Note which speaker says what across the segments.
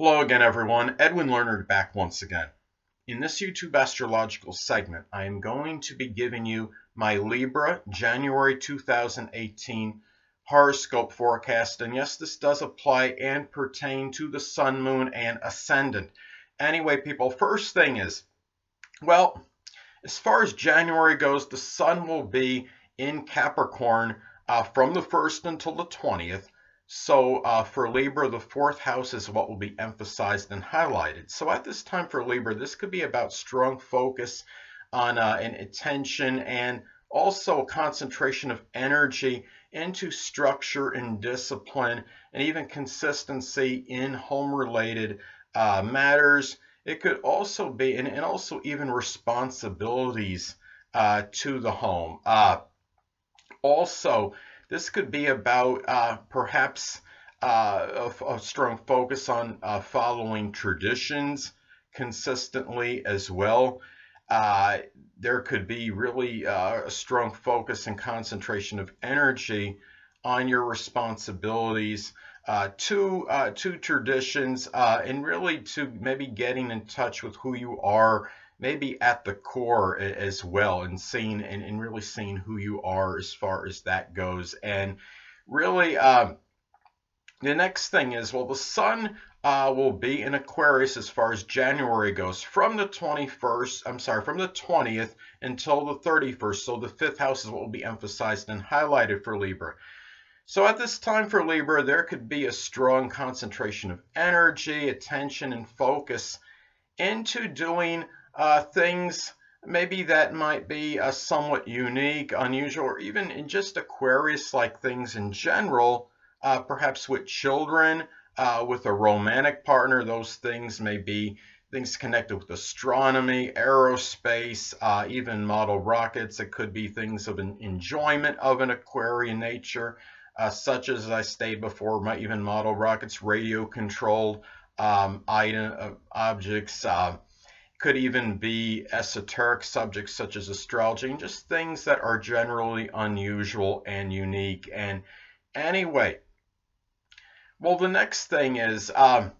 Speaker 1: Hello again, everyone. Edwin Learnard back once again. In this YouTube astrological segment, I am going to be giving you my Libra January 2018 horoscope forecast. And yes, this does apply and pertain to the sun, moon, and ascendant. Anyway, people, first thing is, well, as far as January goes, the sun will be in Capricorn from the 1st until the 20th. So for Libra, the 4th house is what will be emphasized and highlighted. So at this time for Libra, this could be about strong focus on an attention and also concentration of energy into structure and discipline and even consistency in home-related matters. It could also be, and also even responsibilities to the home. Also, this could be about perhaps a strong focus on following traditions consistently as well. There could be really a strong focus and concentration of energy on your responsibilities to traditions and really to maybe getting in touch with who you are, maybe at the core as well, and seeing and really seeing who you are as far as that goes. And really the next thing is, well, the sun will be in Aquarius as far as January goes from the 20th until the 31st. So the 5th house is what will be emphasized and highlighted for Libra. So at this time for Libra, there could be a strong concentration of energy, attention, and focus into doing things maybe that might be somewhat unique, unusual, or even in just Aquarius-like things in general, perhaps with children, with a romantic partner. Those things may be things connected with astronomy, aerospace, even model rockets. It could be things of an enjoyment of an Aquarian nature, such as I stated before, might even model rockets, radio-controlled objects. Could even be esoteric subjects such as astrology, and just things that are generally unusual and unique. And anyway, well, the next thing is, well,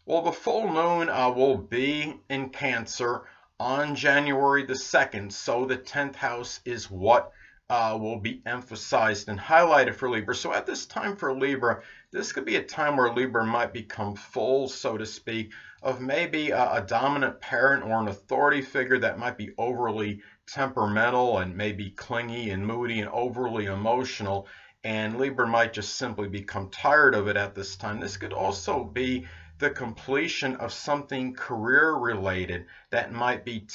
Speaker 1: the full moon will be in Cancer on January the 2nd. So the 10th house is what will be emphasized and highlighted for Libra. So at this time for Libra, this could be a time where Libra might become full, so to speak, of maybe a dominant parent or an authority figure that might be overly temperamental and maybe clingy and moody and overly emotional. And Libra might just simply become tired of it at this time. This could also be the completion of something career related that might be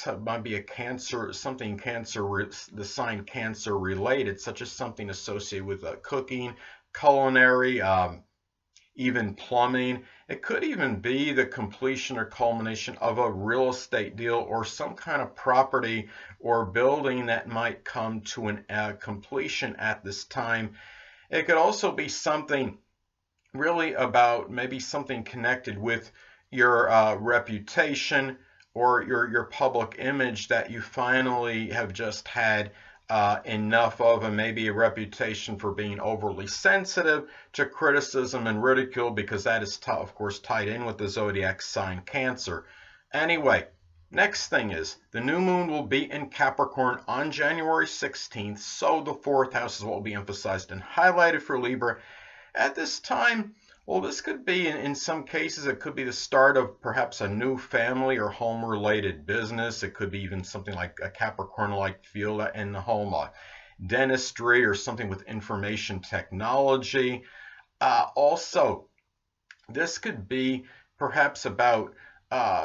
Speaker 1: a Cancer, something Cancer, the sign Cancer related, such as something associated with cooking, culinary, even plumbing. It could even be the completion or culmination of a real estate deal or some kind of property or building that might come to an completion at this time. It could also be something really about maybe something connected with your reputation or your public image that you finally have just had enough of, and maybe a reputation for being overly sensitive to criticism and ridicule, because that is, of course, tied in with the zodiac sign Cancer. Anyway, next thing is, the new moon will be in Capricorn on January 16th, so the 4th house is what will be emphasized and highlighted for Libra. At this time, well, this could be, in some cases, it could be the start of perhaps a new family or home-related business. It could be even something like a Capricorn-like field in the home, dentistry, or something with information technology. Also, this could be perhaps about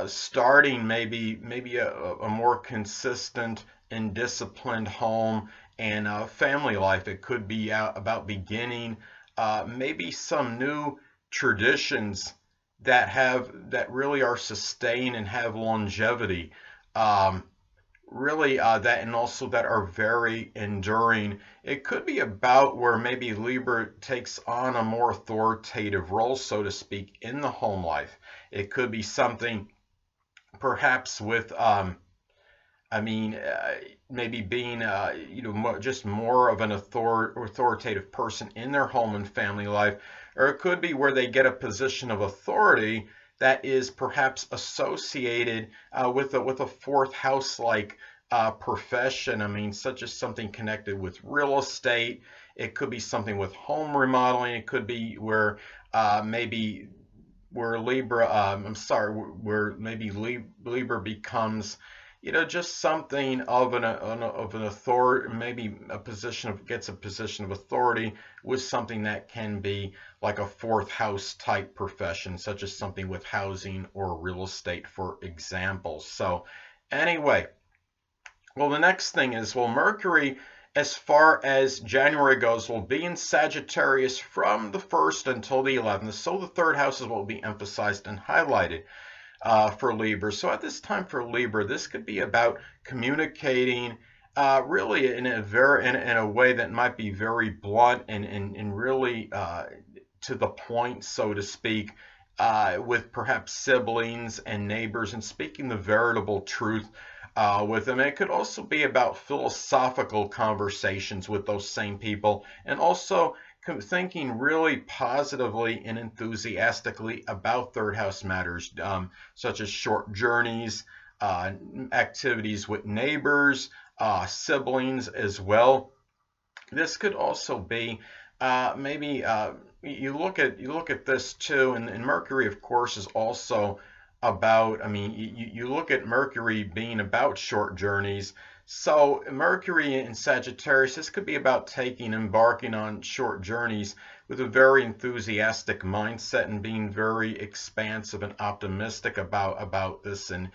Speaker 1: starting maybe a more consistent and disciplined home and family life. It could be about beginning maybe some new traditions that really are sustained and have longevity, really that, and also that are very enduring. It could be about where maybe Libra takes on a more authoritative role, so to speak, in the home life. It could be something perhaps with maybe being, just more of an authoritative person in their home and family life, or it could be where they get a position of authority that is perhaps associated with a fourth house like profession. I mean, such as something connected with real estate. It could be something with home remodeling. It could be where maybe where Libra, I'm sorry, where maybe Libra becomes, just something of an authority, maybe gets a position of authority with something that can be like a fourth house type profession, such as something with housing or real estate, for example. So anyway, well, the next thing is, well, Mercury, as far as January goes, will be in Sagittarius from the 1st until the 11th. So the third house is what will be emphasized and highlighted for Libra. So at this time for Libra, this could be about communicating really in a way that might be very blunt and really to the point, so to speak, with perhaps siblings and neighbors, and speaking the veritable truth with them. It could also be about philosophical conversations with those same people, and also thinking really positively and enthusiastically about third house matters, such as short journeys, activities with neighbors, siblings as well. This could also be maybe you look at this too, and Mercury, of course, is also about, I mean, you look at Mercury being about short journeys. So Mercury in Sagittarius, this could be about embarking on short journeys with a very enthusiastic mindset and being very expansive and optimistic about this, and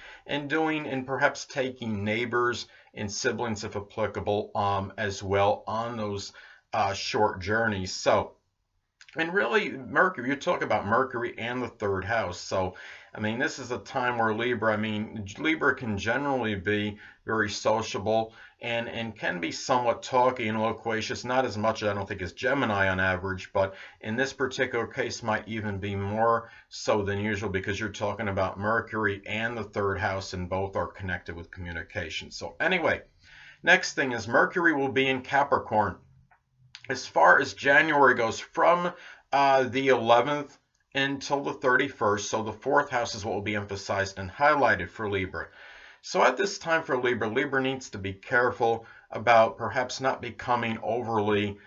Speaker 1: perhaps taking neighbors and siblings, if applicable, as well on those short journeys. So, and really, Mercury, you talk about Mercury and the third house. So, I mean, this is a time where Libra can generally be very sociable and can be somewhat talky and loquacious, not as much, I don't think, as Gemini on average, but in this particular case might even be more so than usual, because you're talking about Mercury and the third house, and both are connected with communication. So anyway, next thing is Mercury will be in Capricorn. As far as January goes, from the 11th until the 31st, so the fourth house is what will be emphasized and highlighted for Libra. So at this time for Libra needs to be careful about perhaps not becoming overly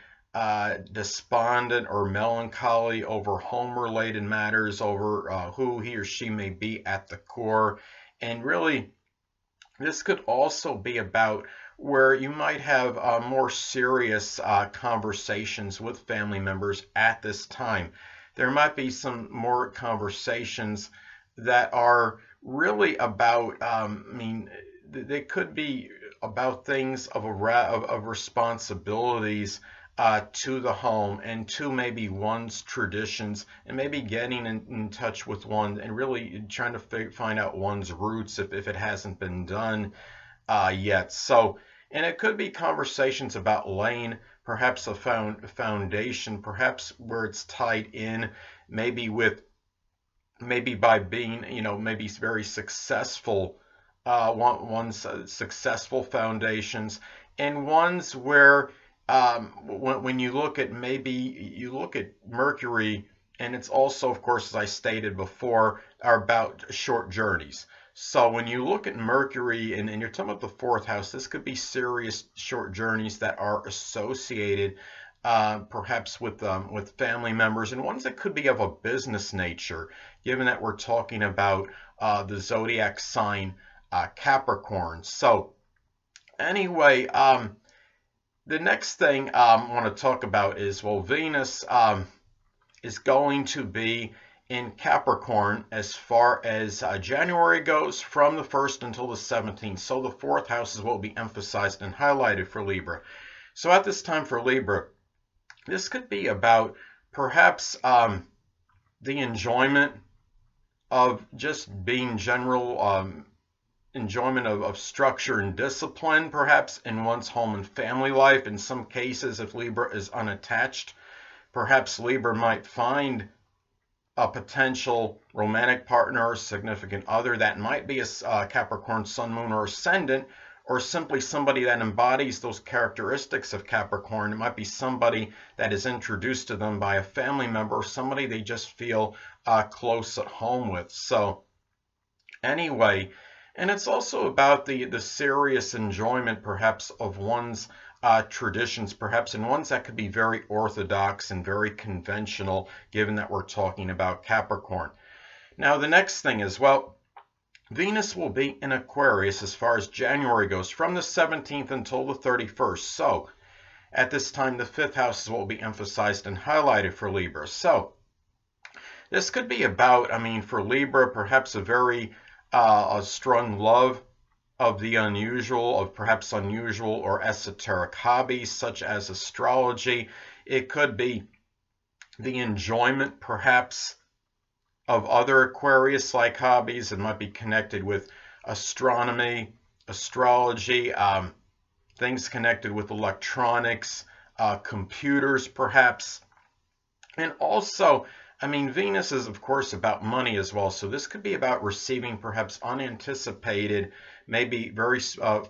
Speaker 1: despondent or melancholy over home-related matters, over who he or she may be at the core. And really, this could also be about where you might have more serious conversations with family members at this time. There might be some more conversations that are really about, they could be about things of responsibilities to the home and to maybe one's traditions, and maybe getting in touch with one and really trying to find out one's roots if it hasn't been done yet. So, and it could be conversations about laying perhaps a foundation, perhaps where it's tied in maybe by being, maybe very successful, one's successful foundations, and ones where when you look at Mercury, and it's also, of course, as I stated before, are about short journeys. So when you look at Mercury and you're talking about the fourth house, this could be serious short journeys that are associated perhaps with family members, and ones that could be of a business nature, given that we're talking about the zodiac sign Capricorn. So anyway, the next thing I want to talk about is, well, Venus is going to be in Capricorn as far as January goes, from the 1st until the 17th. So the fourth house is what will be emphasized and highlighted for Libra. So at this time for Libra, this could be about perhaps the enjoyment of just being general enjoyment of structure and discipline, perhaps in one's home and family life. In some cases, if Libra is unattached, perhaps Libra might find a potential romantic partner or significant other that might be a Capricorn sun, moon, or ascendant, or simply somebody that embodies those characteristics of Capricorn. It might be somebody that is introduced to them by a family member, or somebody they just feel close at home with. So anyway, and it's also about the serious enjoyment perhaps of one's traditions, perhaps, and ones that could be very orthodox and very conventional, given that we're talking about Capricorn. Now the next thing is, well, Venus will be in Aquarius as far as January goes, from the 17th until the 31st. So at this time, the 5th house is what will be emphasized and highlighted for Libra. So this could be about, I mean, for Libra, perhaps a very a strong love of the unusual, of perhaps unusual or esoteric hobbies such as astrology. It could be the enjoyment perhaps of other Aquarius-like hobbies. It might be connected with astronomy, astrology, things connected with electronics, computers perhaps. And also, I mean, Venus is, of course, about money as well. So this could be about receiving perhaps unanticipated, maybe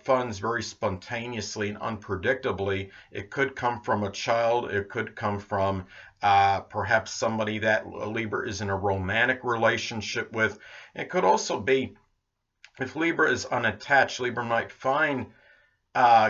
Speaker 1: funds very spontaneously and unpredictably. It could come from a child. It could come from perhaps somebody that Libra is in a romantic relationship with. It could also be, if Libra is unattached, Libra might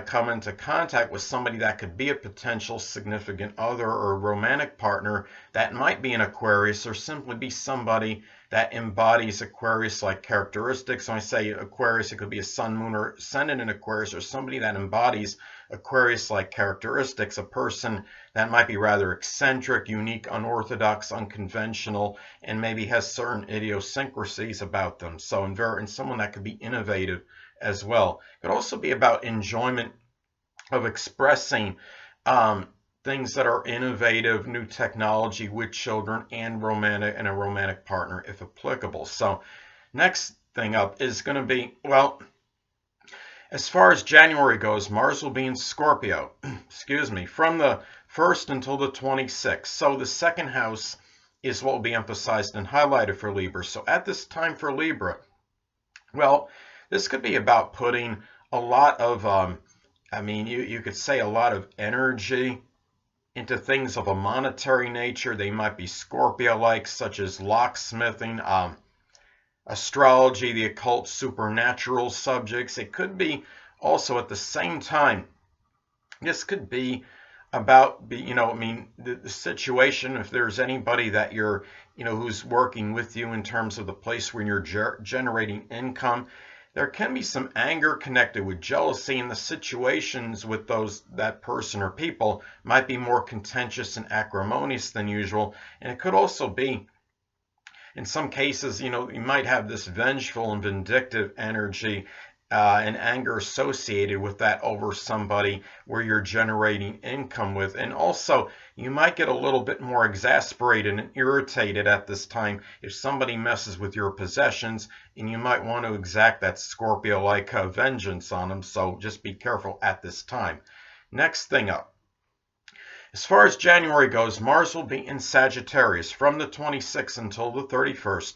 Speaker 1: come into contact with somebody that could be a potential significant other or romantic partner that might be an Aquarius, or simply be somebody that embodies Aquarius-like characteristics. When I say Aquarius, it could be a sun, moon, or ascendant in Aquarius, or somebody that embodies Aquarius-like characteristics, a person that might be rather eccentric, unique, unorthodox, unconventional, and maybe has certain idiosyncrasies about them. So, and someone that could be innovative as well. It could also be about enjoyment of expressing things that are innovative, new technology with children and a romantic partner if applicable. So next thing up is going to be, well, as far as January goes, Mars will be in Scorpio, excuse me, from the 1st until the 26th. So the second house is what will be emphasized and highlighted for Libra. So at this time for Libra, well, this could be about putting a lot of, I mean, you could say a lot of energy into things of a monetary nature. They might be Scorpio-like, such as locksmithing, astrology, the occult, supernatural subjects. It could be also at the same time, this could be about, I mean, the situation, if there's anybody that you're, who's working with you in terms of the place where you're generating income, there can be some anger connected with jealousy, and the situations with that person or people might be more contentious and acrimonious than usual. And it could also be, in some cases, you might have this vengeful and vindictive energy and anger associated with that over somebody where you're generating income with. And also, you might get a little bit more exasperated and irritated at this time if somebody messes with your possessions, and you might want to exact that Scorpio-like vengeance on them. So just be careful at this time. Next thing up. As far as January goes, Mars will be in Sagittarius from the 26th until the 31st.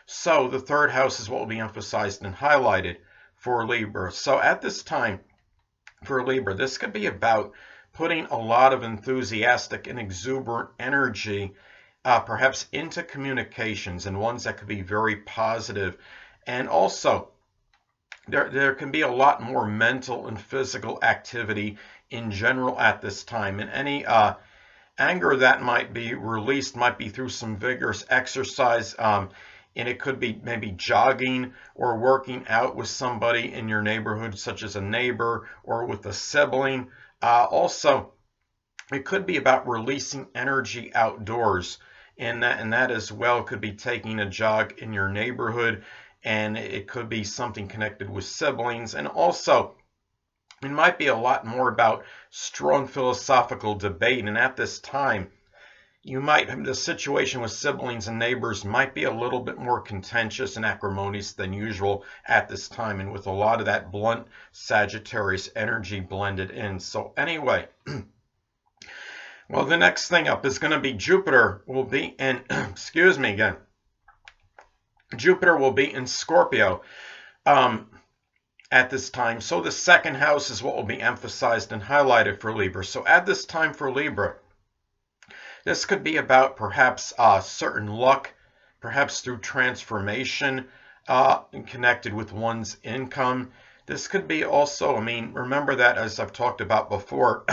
Speaker 1: So the third house is what will be emphasized and highlighted for Libra. So at this time for Libra, this could be about putting a lot of enthusiastic and exuberant energy perhaps into communications, and ones that could be very positive. And also there can be a lot more mental and physical activity in general at this time, and any anger that might be released might be through some vigorous exercise, and it could be maybe jogging or working out with somebody in your neighborhood, such as a neighbor or with a sibling. Also, it could be about releasing energy outdoors, and that as well could be taking a jog in your neighborhood, and it could be something connected with siblings. And also, it might be a lot more about strong philosophical debate, and at this time, the situation with siblings and neighbors might be a little bit more contentious and acrimonious than usual at this time, and with a lot of that blunt Sagittarius energy blended in. So anyway, well, the next thing up is going to be Jupiter will be in, excuse me again, Jupiter will be in Scorpio at this time. So the second house is what will be emphasized and highlighted for Libra. So at this time for Libra, this could be about perhaps certain luck, perhaps through transformation connected with one's income. This could be also, I mean, remember that as I've talked about before,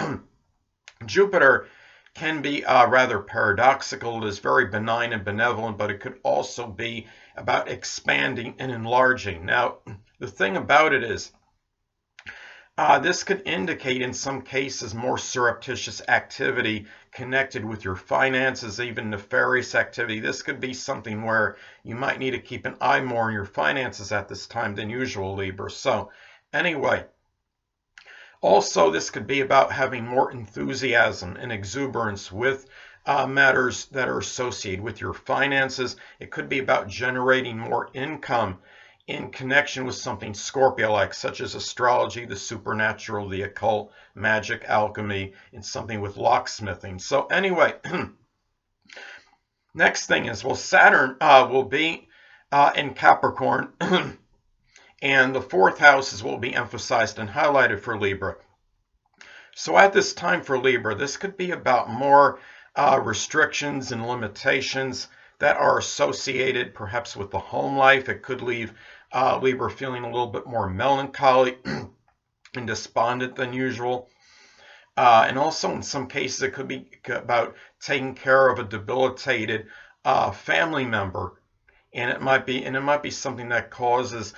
Speaker 1: Jupiter can be rather paradoxical. It is very benign and benevolent, but it could also be about expanding and enlarging. Now, the thing about it is, this could indicate in some cases more surreptitious activity connected with your finances, even nefarious activity. This could be something where you might need to keep an eye more on your finances at this time than usual, Libra. So anyway, also this could be about having more enthusiasm and exuberance with matters that are associated with your finances. It could be about generating more income in connection with something Scorpio-like, such as astrology, the supernatural, the occult, magic, alchemy, and something with locksmithing. So anyway, next thing is, well, Saturn will be in Capricorn, and the fourth house is what will be emphasized and highlighted for Libra. So at this time for Libra, this could be about more restrictions and limitations that are associated perhaps with the home life. It could leave Libra feeling a little bit more melancholy and despondent than usual. And also in some cases it could be about taking care of a debilitated family member. And it might be something that causes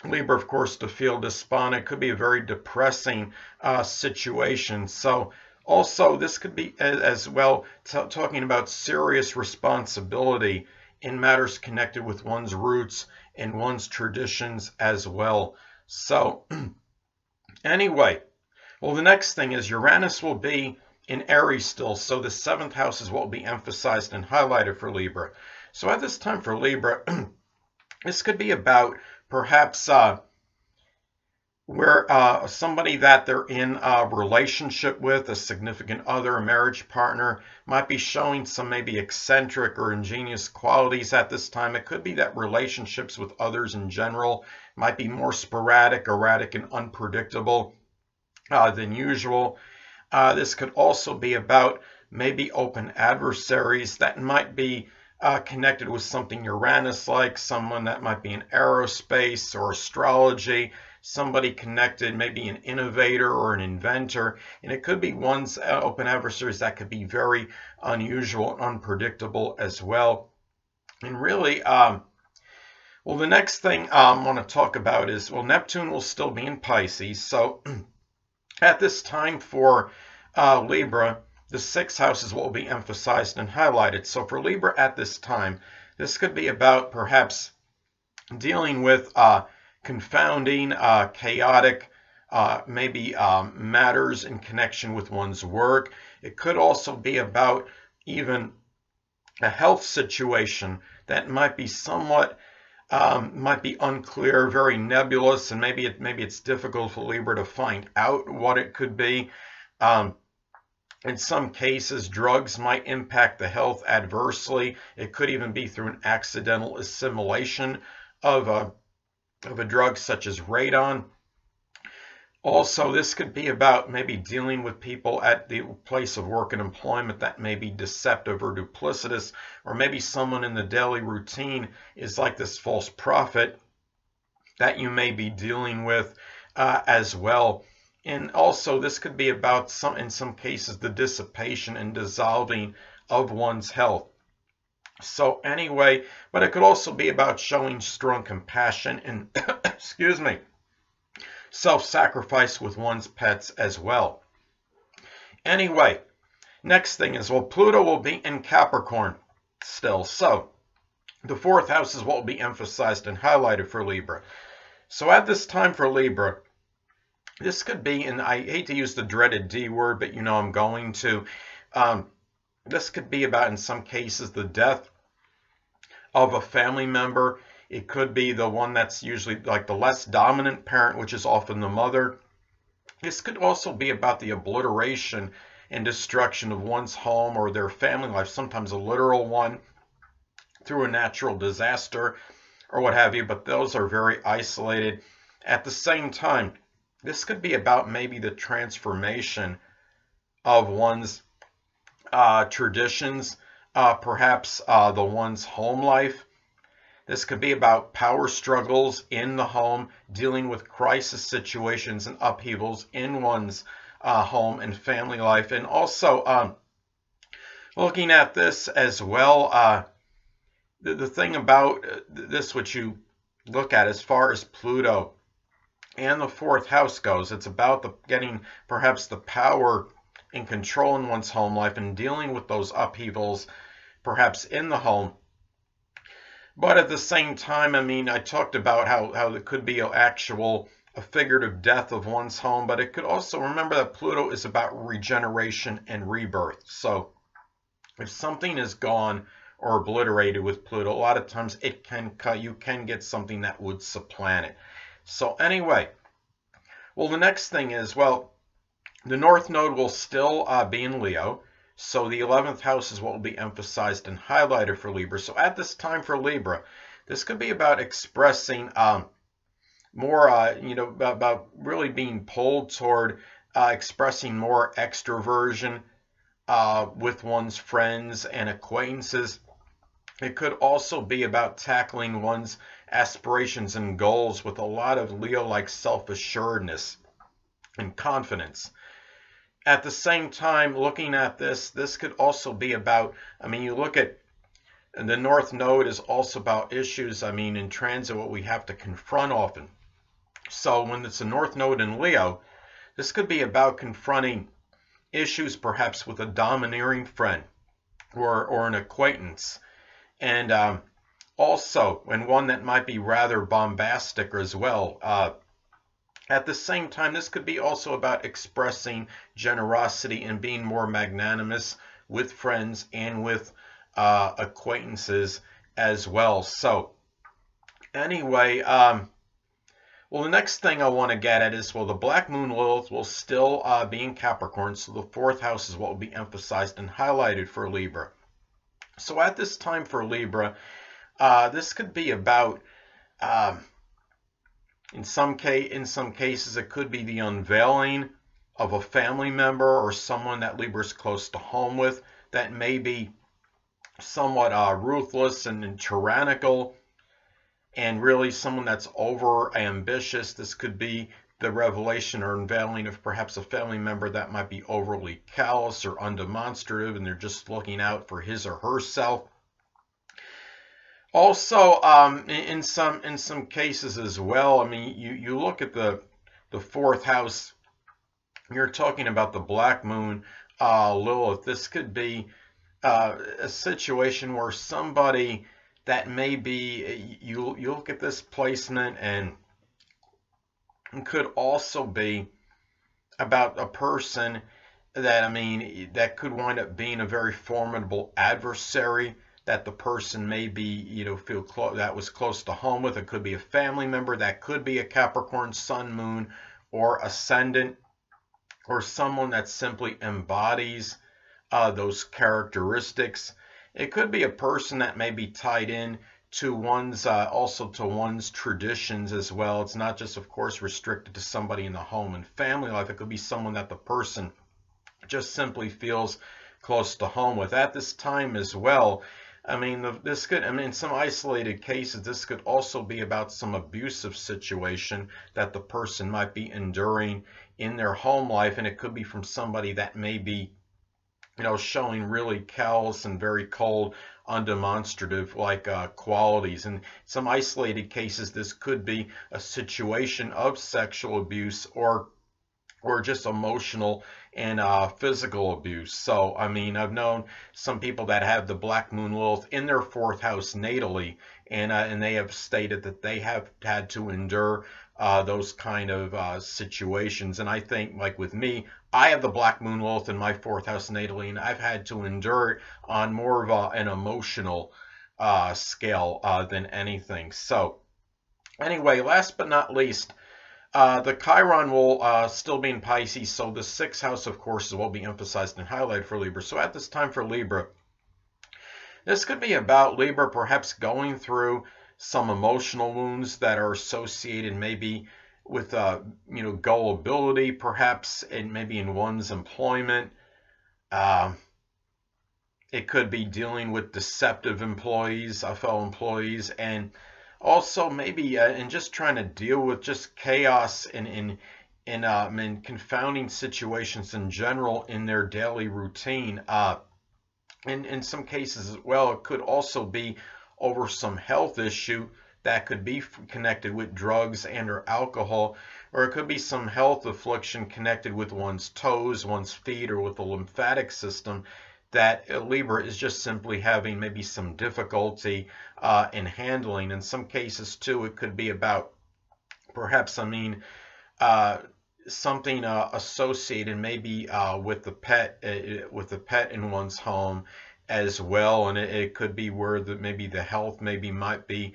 Speaker 1: Libra, of course, to feel despondent. It could be a very depressing situation. So also this could be as well talking about serious responsibility in matters connected with one's roots and one's traditions as well. So anyway, well, the next thing is Uranus will be in Aries still. So the seventh house is what will be emphasized and highlighted for Libra. So at this time for Libra, this could be about perhaps where somebody that they're in a relationship with, a significant other, a marriage partner, might be showing some maybe eccentric or ingenious qualities at this time. It could be that relationships with others in general might be more sporadic, erratic, and unpredictable than usual. This could also be about maybe open adversaries that might be connected with something Uranus-like, someone that might be in aerospace or astrology, somebody connected, maybe an innovator or an inventor, and it could be one's open adversaries that could be very unusual and unpredictable as well. And really, well, the next thing I want to talk about is, well, Neptune will still be in Pisces. So at this time for Libra, the sixth house is what will be emphasized and highlighted. So for Libra at this time, this could be about perhaps dealing with confounding, chaotic, maybe matters in connection with one's work. It could also be about even a health situation that might be somewhat, might be unclear, very nebulous, and maybe it's difficult for Libra to find out what it could be. In some cases, drugs might impact the health adversely. It could even be through an accidental assimilation of a drug such as radon. Also, this could be about maybe dealing with people at the place of work and employment that may be deceptive or duplicitous, or maybe someone in the daily routine is like this false prophet that you may be dealing with as well. And also, this could be about in some cases, the dissipation and dissolving of one's health. So anyway, but it could also be about showing strong compassion and, excuse me, self-sacrifice with one's pets as well. Anyway, next thing is, well, Pluto will be in Capricorn still. So the fourth house is what will be emphasized and highlighted for Libra. So at this time for Libra, this could be, and I hate to use the dreaded D word, but you know I'm going to. This could be about, in some cases, the death of a family member. It could be the one that's usually like the less dominant parent, which is often the mother. This could also be about the obliteration and destruction of one's home or their family life, sometimes a literal one, through a natural disaster. or what have you, but those are very isolated. At the same time, this could be about maybe the transformation of one's traditions, perhaps the one's home life. This could be about power struggles in the home, dealing with crisis situations and upheavals in one's home and family life. And also looking at this as well, the thing about this, which you look at as far as Pluto and the fourth house goes, it's about getting perhaps the power and control in one's home life and dealing with those upheavals perhaps in the home. But at the same time, I mean, I talked about how it could be a figurative death of one's home, but it could also, remember that Pluto is about regeneration and rebirth. So if something is gone or obliterated with Pluto, a lot of times you can get something that would supplant it. So anyway, well, the next thing is, well, the North Node will still be in Leo. So the 11th house is what will be emphasized and highlighted for Libra. So at this time for Libra, this could be about expressing more, about really being pulled toward expressing more extroversion with one's friends and acquaintances. It could also be about tackling one's aspirations and goals with a lot of Leo-like self-assuredness and confidence. At the same time, looking at this could also be about, I mean, you look at the North Node is also about issues, I mean, in transit, what we have to confront often. So when it's a North Node in Leo, this could be about confronting issues perhaps with a domineering friend or an acquaintance. And also, and one that might be rather bombastic as well. At the same time, this could be also about expressing generosity and being more magnanimous with friends and with acquaintances as well. So anyway, well, the next thing I want to get at is, well, the Black Moon Lilith will still be in Capricorn, so the fourth house is what will be emphasized and highlighted for Libra. So at this time for Libra, this could be about in some cases, it could be the unveiling of a family member or someone that Libra is close to home with that may be somewhat ruthless and tyrannical, and really someone that's over ambitious. This could be the revelation or unveiling of perhaps a family member that might be overly callous or undemonstrative, and they're just looking out for his or herself. Also, in some cases as well, I mean, you look at the fourth house, you're talking about the Black Moon Lilith. This could be a situation where somebody that may be, you look at this placement, and it could also be about a person that, I mean, that could wind up being a very formidable adversary that the person may be, feel that was close to home with. It could be a family member, that could be a Capricorn Sun, Moon, or Ascendant, or someone that simply embodies those characteristics. It could be a person that may be tied in to one's, also to one's traditions as well. It's not just, of course, restricted to somebody in the home and family life. It could be someone that the person just simply feels close to home with. At this time as well, I mean, in some isolated cases, this could also be about some abusive situation that the person might be enduring in their home life, and it could be from somebody that may be, showing really callous and very cold, undemonstrative qualities. In some isolated cases, this could be a situation of sexual abuse or just emotional and physical abuse. So, I mean, I've known some people that have the Black Moon Lilith in their fourth house natally, and they have stated that they have had to endure those kind of situations. And I think, like with me, I have the Black Moon Lilith in my fourth house natally, and I've had to endure it on more of an emotional scale than anything. So, anyway, last but not least, the Chiron will still be in Pisces, so the sixth house, of course, will be emphasized and highlighted for Libra. So at this time for Libra, this could be about Libra perhaps going through some emotional wounds that are associated maybe with gullibility, perhaps, and maybe in one's employment. Uh, it could be dealing with deceptive employees, fellow employees, and also maybe and just trying to deal with just chaos and confounding situations in general in their daily routine. In some cases as well, it could also be over some health issue that could be connected with drugs and or alcohol, or it could be some health affliction connected with one's toes, one's feet, or with the lymphatic system that Libra is just simply having maybe some difficulty in handling. In some cases too, it could be about perhaps, something associated maybe with the pet in one's home as well, and it could be where maybe the health maybe might be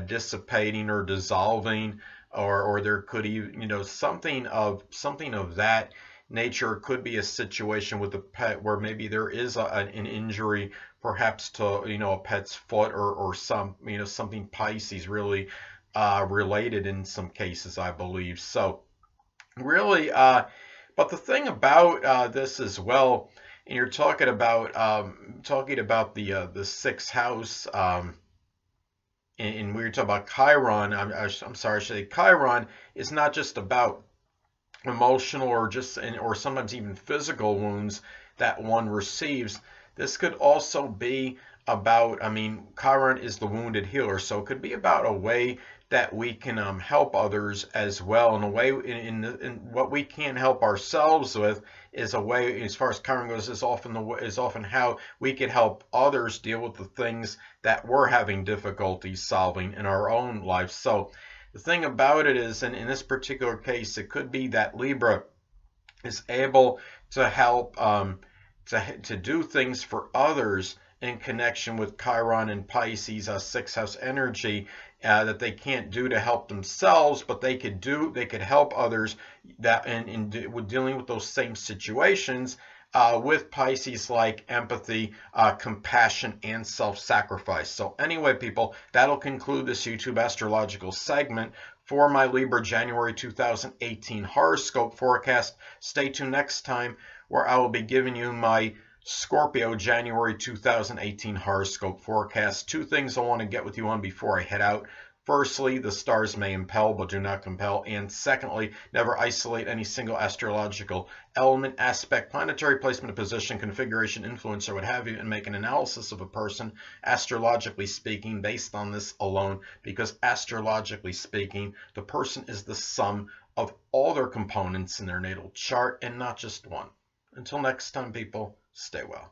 Speaker 1: dissipating or dissolving, or there could even something of that nature. Could be a situation with the pet where maybe there is an injury, perhaps to a pet's foot, or something Pisces really related in some cases, I believe. So really, but the thing about this as well, and you're talking about the sixth house, and we were talking about Chiron. I'm sorry, I should say Chiron is not just about emotional or sometimes even physical wounds that one receives. This could also be about, Chiron is the wounded healer, so it could be about a way that we can help others as well. In a way, in what we can't help ourselves with is a way, as far as Chiron goes, is often how we could help others deal with the things that we're having difficulty solving in our own life. So the thing about it is, in this particular case, it could be that Libra is able to help to do things for others in connection with Chiron and Pisces, sixth house energy, that they can't do to help themselves, but they could help others that with dealing with those same situations with Pisces, like empathy, compassion, and self-sacrifice. So anyway, people, that'll conclude this YouTube astrological segment for my Libra January 2018 horoscope forecast. Stay tuned next time, where I will be giving you my Scorpio January 2018 horoscope forecast. Two things I want to get with you on before I head out. Firstly, the stars may impel but do not compel. And secondly, never isolate any single astrological element, aspect, planetary placement, position, configuration, influence, or what have you, and make an analysis of a person, astrologically speaking, based on this alone, because astrologically speaking, the person is the sum of all their components in their natal chart and not just one. Until next time, people, stay well.